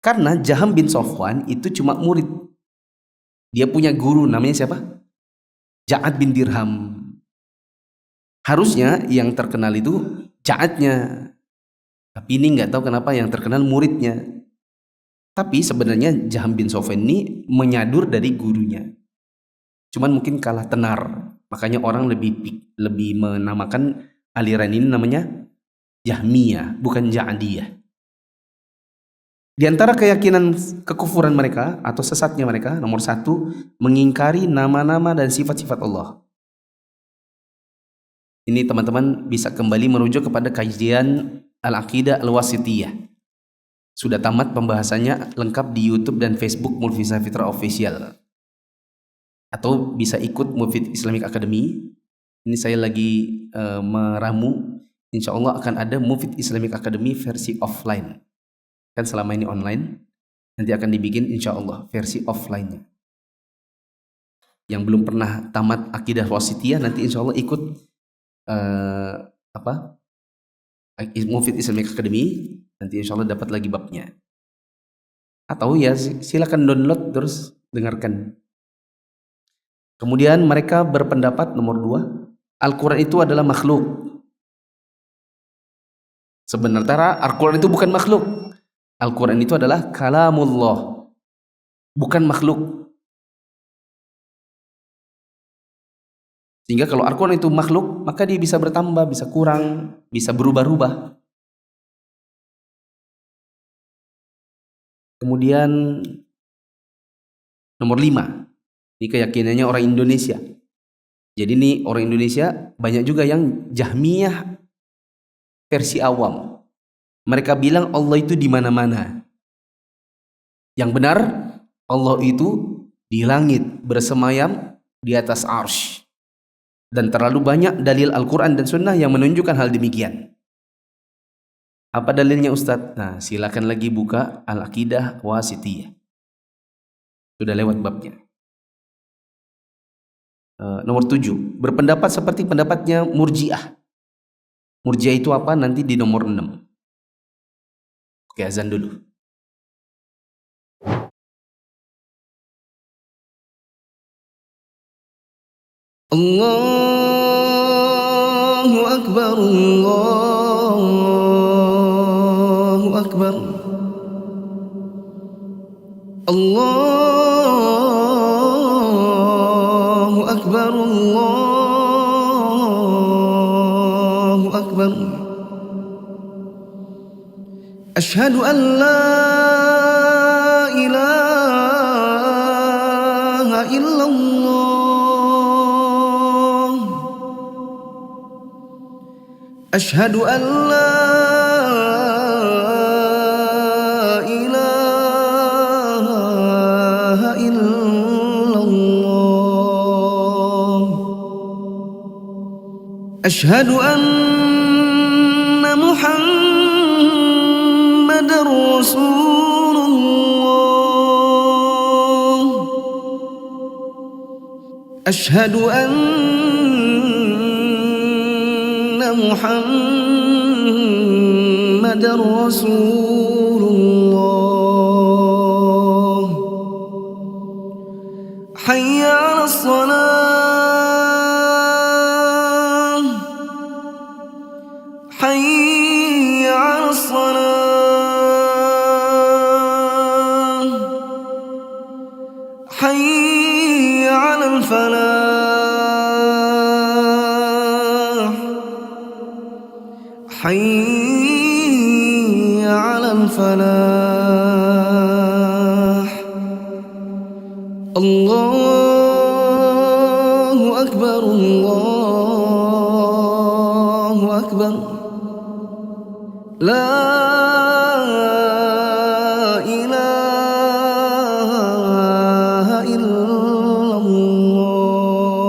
karena Jaham bin Safwan itu cuma murid. Dia punya guru namanya siapa? Ja'ad bin Dirham. Harusnya yang terkenal itu Ja'adnya, tapi ini nggak tahu kenapa yang terkenal muridnya. Tapi sebenarnya Jaham bin Safwan ini menyadur dari gurunya, cuman mungkin kalah tenar, makanya orang lebih menamakan aliran ini namanya Jahmiyah, bukan Ja'diyah. Di antara keyakinan kekufuran mereka atau sesatnya mereka, nomor satu, mengingkari nama-nama dan sifat-sifat Allah. Ini teman-teman bisa kembali merujuk kepada kajian Al-Aqidah Al-Wasithiyah. Sudah tamat pembahasannya lengkap di YouTube dan Facebook Mulfisa Fitra Official. Atau bisa ikut Mufid Islamic Academy. Ini saya lagi meramu. Insya Allah akan ada Mufid Islamic Academy versi offline. Kan selama ini online. Nanti akan dibikin insya Allah versi offline-nya. Yang belum pernah tamat Aqidah Wasithiyah nanti insya Allah ikut Mufid Islamic Academy, nanti insya Allah dapat lagi babnya. Atau ya silakan download terus dengarkan. Kemudian mereka berpendapat nomor dua, Al-Quran itu adalah makhluk. Sebenarnya Al-Quran itu bukan makhluk. Al-Quran itu adalah kalamullah, bukan makhluk. Sehingga kalau Al-Quran itu makhluk, maka dia bisa bertambah, bisa kurang, bisa berubah-ubah. Kemudian nomor 5, ini keyakinannya orang Indonesia. Jadi ini orang Indonesia banyak juga yang Jahmiyah versi awam. Mereka bilang Allah itu di mana-mana. Yang benar, Allah itu di langit, bersemayam di atas arsy. Dan terlalu banyak dalil Al-Quran dan Sunnah yang menunjukkan hal demikian. Apa dalilnya Ustadz? Nah, silakan lagi buka Al-Aqidah Wasithiyah. Sudah lewat babnya. Nomor 7, berpendapat seperti pendapatnya Murji'ah. Murji'ah itu apa? Nanti di nomor 6. Oke, azan dulu. Allahu Akbar, Allahu Akbar, Allahu Akbar, Allahu Akbar. Asyhadu an la ilaha illallah. Asyhadu an la ilaha illallah. Asyhadu anna Muhammadar Rasulullah. Asyhadu Muhammadar Rasulullah. Hayya 'alas salah, hayya 'alas salah, hayya 'alal falah. حي على الفلاح. الله أكبر، الله أكبر. لا إله إلا الله.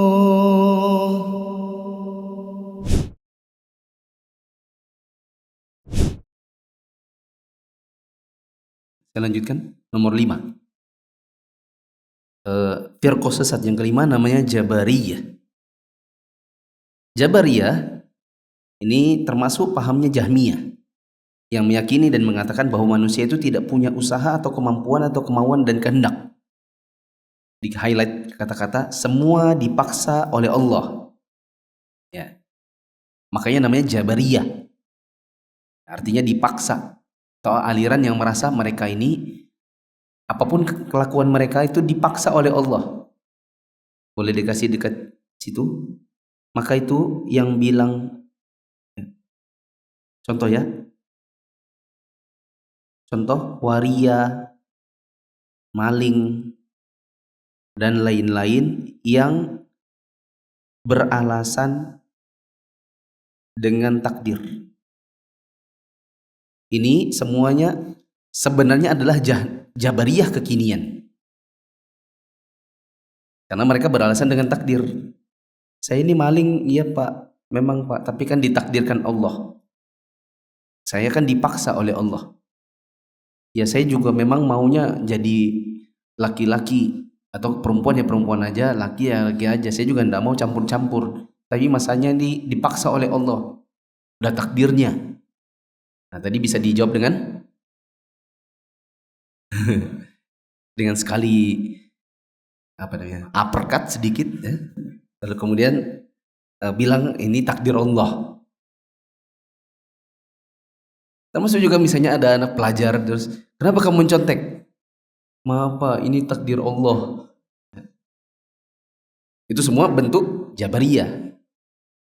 Saya lanjutkan. Nomor 5. Firqah sesat yang kelima namanya Jabariyah. Jabariyah ini termasuk pahamnya Jahmiyah, yang meyakini dan mengatakan bahwa manusia itu tidak punya usaha atau kemampuan atau kemauan dan kehendak. Di highlight kata-kata semua dipaksa oleh Allah. Ya. Makanya namanya Jabariyah. Artinya dipaksa. Atau aliran yang merasa mereka ini apapun kelakuan mereka itu dipaksa oleh Allah. Boleh dikasih dekat situ? Maka itu yang bilang, contoh ya, contoh waria, maling, dan lain-lain yang beralasan dengan takdir. Ini semuanya sebenarnya adalah Jabariyah kekinian. Karena mereka beralasan dengan takdir. Saya ini maling, iya Pak, memang Pak, tapi kan ditakdirkan Allah. Saya kan dipaksa oleh Allah. Ya saya juga memang maunya jadi laki-laki, atau perempuan ya perempuan aja, laki ya laki aja. Saya juga tidak mau campur-campur. Tapi masanya ini dipaksa oleh Allah. Udah takdirnya. Nah tadi bisa dijawab dengan dengan sekali uppercut sedikit ya. Lalu kemudian bilang ini takdir Allah. Termasuk juga misalnya ada anak pelajar terus, kenapa kamu mencontek? Maaf Pak, ini takdir Allah. Itu semua bentuk Jabariyah.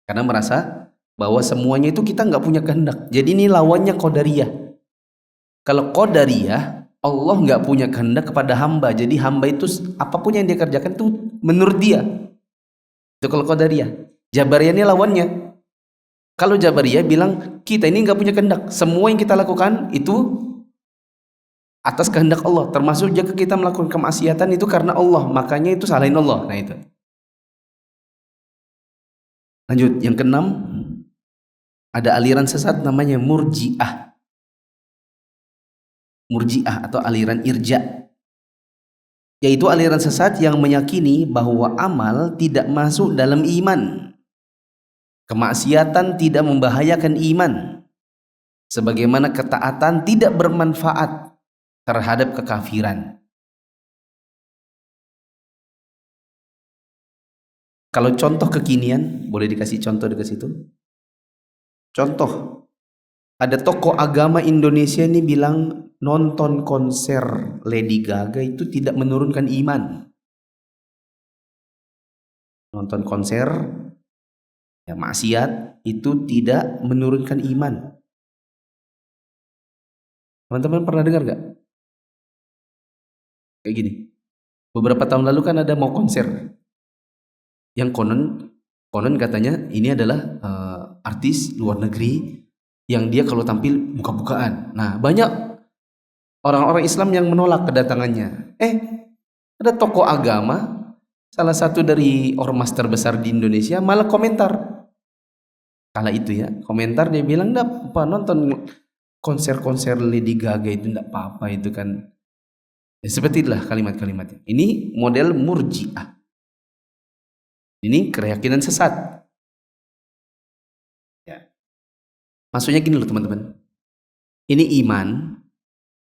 Karena merasa bahwa semuanya itu kita nggak punya kehendak. Jadi ini lawannya Qadariyah. Kalau Qadariyah, Allah nggak punya kehendak kepada hamba. Jadi hamba itu apapun yang dia kerjakan itu menurut dia. Itu kalau Qadariyah. Jabariyah ini lawannya. Kalau Jabariyah bilang kita ini nggak punya kehendak. Semua yang kita lakukan itu atas kehendak Allah. Termasuk jika kita melakukan kemaksiatan itu karena Allah. Makanya itu salahin Allah. Nah itu. Lanjut. Yang keenam. Ada aliran sesat namanya Murji'ah. Murji'ah atau aliran irja. Yaitu aliran sesat yang meyakini bahwa amal tidak masuk dalam iman. Kemaksiatan tidak membahayakan iman. Sebagaimana ketaatan tidak bermanfaat terhadap kekafiran. Kalau contoh kekinian, boleh dikasih contoh dekat situ? Contoh, ada tokoh agama Indonesia ini bilang nonton konser Lady Gaga itu tidak menurunkan iman. Nonton konser ya maksiat itu tidak menurunkan iman. Teman-teman pernah dengar gak? Kayak gini. Beberapa tahun lalu kan ada mau konser yang konon katanya ini adalah artis luar negeri yang dia kalau tampil buka-bukaan. Nah banyak orang-orang Islam yang menolak kedatangannya. Ada tokoh agama, salah satu dari ormas terbesar di Indonesia malah komentar. Kala itu ya, komentar dia bilang, "Nggak apa nonton konser-konser Lady Gaga itu nggak apa-apa itu kan." Ya, seperti itulah kalimat-kalimatnya. Ini model Murji'ah. Ini keyakinan sesat. Ya. Maksudnya gini loh teman-teman. Ini iman,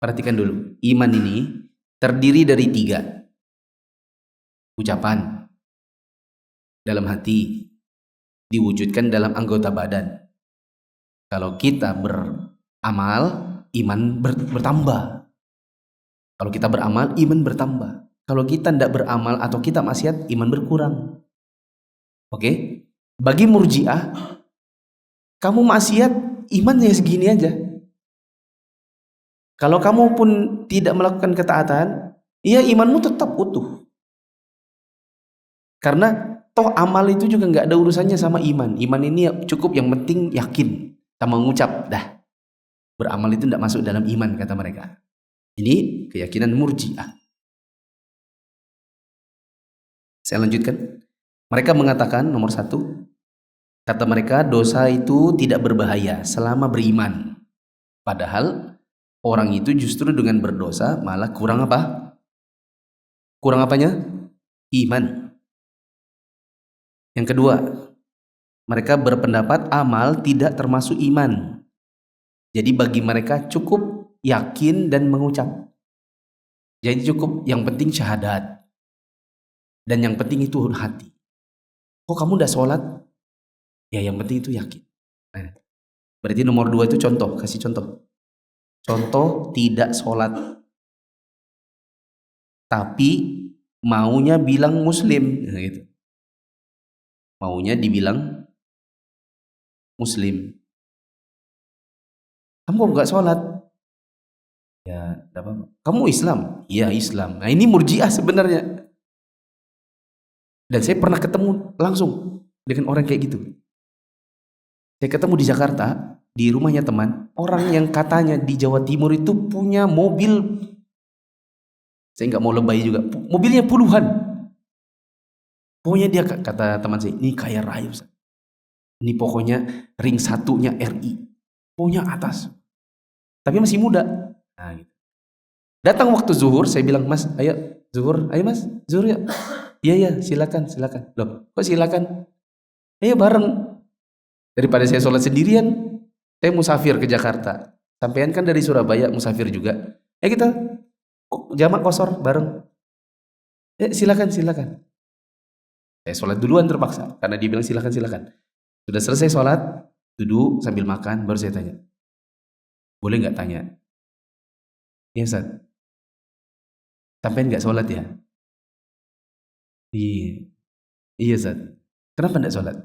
perhatikan dulu. Iman ini terdiri dari 3. Ucapan dalam hati, diwujudkan dalam anggota badan. Kalau kita beramal, iman bertambah. Kalau kita beramal, iman bertambah. Kalau kita tidak beramal atau kita maksiat, iman berkurang. Oke? Bagi Murji'ah, kamu maksiat, imannya segini aja. Kalau kamu pun tidak melakukan ketaatan, ya imanmu tetap utuh. Karena toh amal itu juga nggak ada urusannya sama iman. Iman ini cukup yang penting yakin sama mengucap dah. Beramal itu tidak masuk dalam iman kata mereka. Ini keyakinan Murji'ah. Saya lanjutkan. Mereka mengatakan nomor 1, kata mereka dosa itu tidak berbahaya selama beriman. Padahal Orang itu justru dengan berdosa malah kurang apa? Kurang apanya? Iman. Yang kedua, mereka berpendapat amal tidak termasuk iman. Jadi bagi mereka cukup yakin dan mengucap. Jadi cukup yang penting syahadat. Dan yang penting itu hati. Kok kamu udah sholat? Ya yang penting itu yakin. Nah, berarti nomor 2 itu contoh. Kasih contoh. Contoh tidak sholat. Tapi maunya bilang muslim. Nah, gitu. Maunya dibilang muslim. Kamu kok gak sholat? Ya, tidak apa-apa. Kamu Islam? Iya Islam. Nah ini murjiah sebenarnya. Dan saya pernah ketemu langsung dengan orang kayak gitu. Saya ketemu di Jakarta, di rumahnya teman, orang yang katanya di Jawa Timur itu punya mobil. Saya nggak mau lebay juga. Mobilnya puluhan. Pokoknya dia kata teman saya, ini kaya raya. Ini pokoknya ring satunya RI. Pokoknya atas. Tapi masih muda. Nah, gitu. Datang waktu zuhur, saya bilang, Mas, ayo zuhur, ayo Mas, zuhur ya. Iya iya, silakan. Loh, kok silakan? Ayo bareng. Daripada saya sholat sendirian, saya musafir ke Jakarta. Sampean kan dari Surabaya, musafir juga. Kita jamak kosor bareng. Silakan. Saya sholat duluan terpaksa, karena dia bilang silakan. Sudah selesai sholat, duduk sambil makan, baru saya tanya. Boleh nggak tanya? Iya Ustaz. Sampean nggak sholat ya? Iya Ustaz. Kenapa nggak sholat?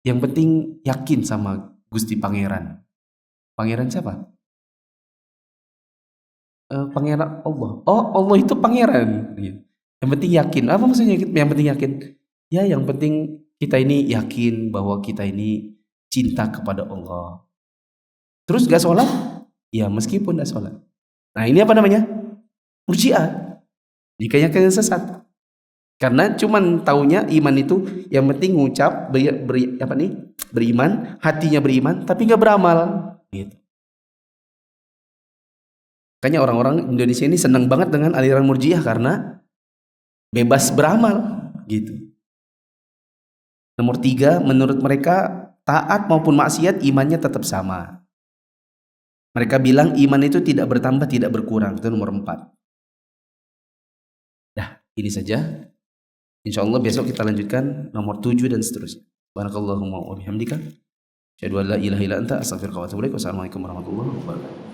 Yang penting yakin sama Gusti Pangeran. Pangeran siapa? Pangeran Allah. Oh Allah itu pangeran. Yang penting yakin. Apa maksudnya yang penting yakin? Ya yang penting kita ini yakin bahwa kita ini cinta kepada Allah. Terus gak sholat? Ya meskipun gak sholat. Nah ini apa namanya? Murji'ah. Jikanya kalian sesat. Karena cuman taunya iman itu yang penting ngucap beriman, hatinya beriman, tapi nggak beramal. Gitu. Makanya orang-orang Indonesia ini senang banget dengan aliran Murji'ah karena bebas beramal. Gitu. Nomor 3, menurut mereka taat maupun maksiat imannya tetap sama. Mereka bilang iman itu tidak bertambah, tidak berkurang. Itu nomor 4. Dah, ini saja. InsyaAllah besok kita lanjutkan nomor 7 dan seterusnya. Barakallahu wa bihamdika. Asyhadu an la ilaha illa anta astaghfiruka wa atubu ilaik. Wassalamualaikum warahmatullahi wabarakatuh.